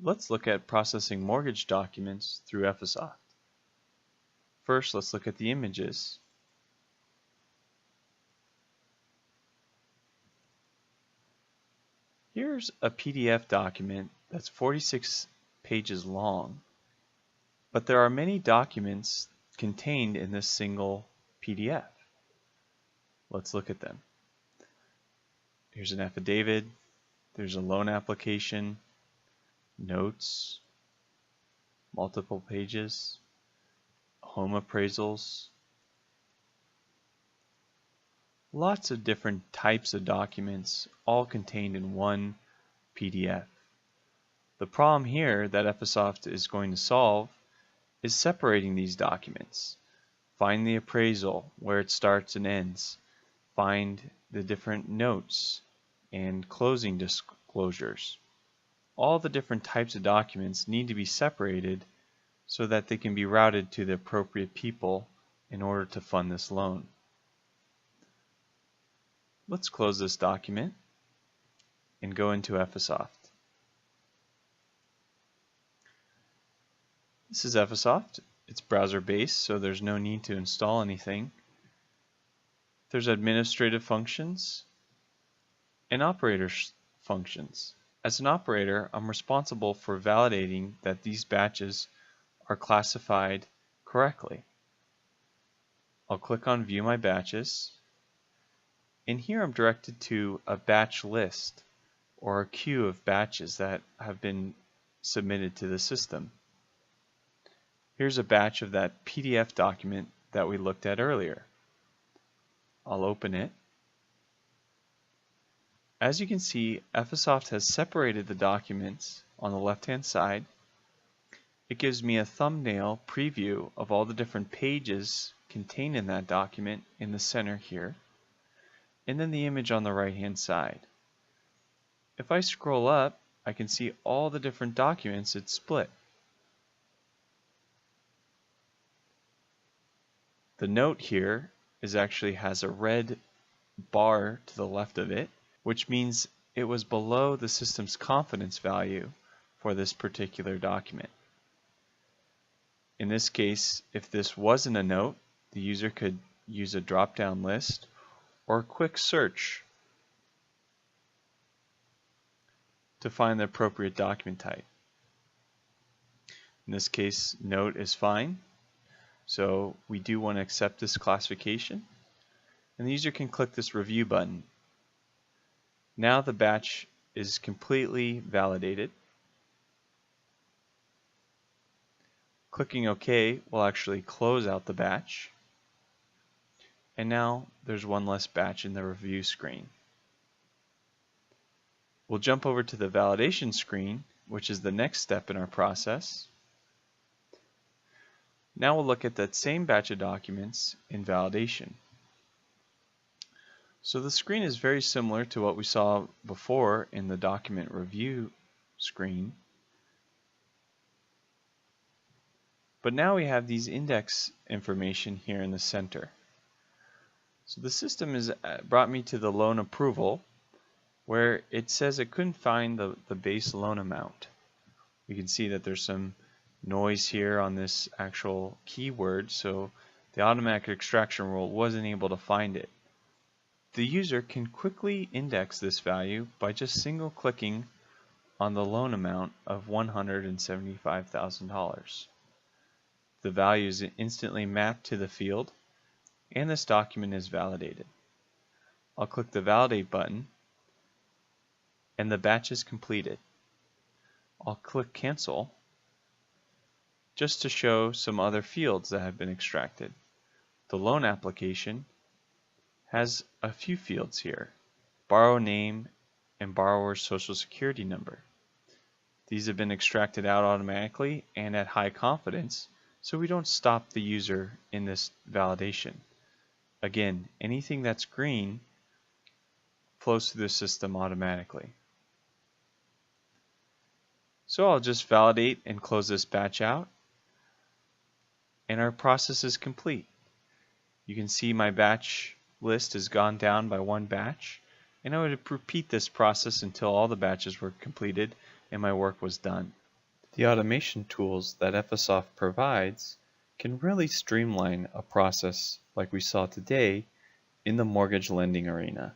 Let's look at processing mortgage documents through Ephesoft. First, let's look at the images. Here's a PDF document that's 46 pages long, but there are many documents contained in this single PDF. Let's look at them. Here's an affidavit, there's a loan application, notes, multiple pages, home appraisals, lots of different types of documents all contained in one PDF. The problem here that Ephesoft is going to solve is separating these documents. Find the appraisal, where it starts and ends. Find the different notes and closing disclosures. All the different types of documents need to be separated so that they can be routed to the appropriate people in order to fund this loan. Let's close this document and go into Ephesoft. This is Ephesoft. It's browser-based, so there's no need to install anything. There's administrative functions and operator functions. As an operator, I'm responsible for validating that these batches are classified correctly. I'll click on View My Batches, and here I'm directed to a batch list or a queue of batches that have been submitted to the system. Here's a batch of that PDF document that we looked at earlier. I'll open it. As you can see, Ephesoft has separated the documents on the left-hand side. It gives me a thumbnail preview of all the different pages contained in that document in the center here, and then the image on the right-hand side. If I scroll up, I can see all the different documents it's split. The note here actually has a red bar to the left of it, which means it was below the system's confidence value for this particular document. In this case, if this wasn't a note, the user could use a drop-down list or a quick search to find the appropriate document type. In this case, note is fine. So we do want to accept this classification, and the user can click this review button. Now the batch is completely validated. Clicking OK will actually close out the batch, and now there's one less batch in the review screen. We'll jump over to the validation screen, which is the next step in our process. Now we'll look at that same batch of documents in validation. So the screen is very similar to what we saw before in the document review screen. But now we have these index information here in the center. So the system has brought me to the loan approval, where it says it couldn't find the base loan amount. You can see that there's some noise here on this actual keyword, so the automatic extraction rule wasn't able to find it. The user can quickly index this value by just single clicking on the loan amount of $175,000. The value is instantly mapped to the field, and this document is validated. I'll click the Validate button, and the batch is completed. I'll click Cancel just to show some other fields that have been extracted. The loan application has a few fields here: borrower name and borrower's social security number. These have been extracted out automatically and at high confidence, so we don't stop the user in this validation. Again, anything that's green flows through the system automatically. So I'll just validate and close this batch out, and our process is complete. You can see my batch list has gone down by one batch, and I would repeat this process until all the batches were completed and my work was done. The automation tools that Ephesoft provides can really streamline a process like we saw today in the mortgage lending arena.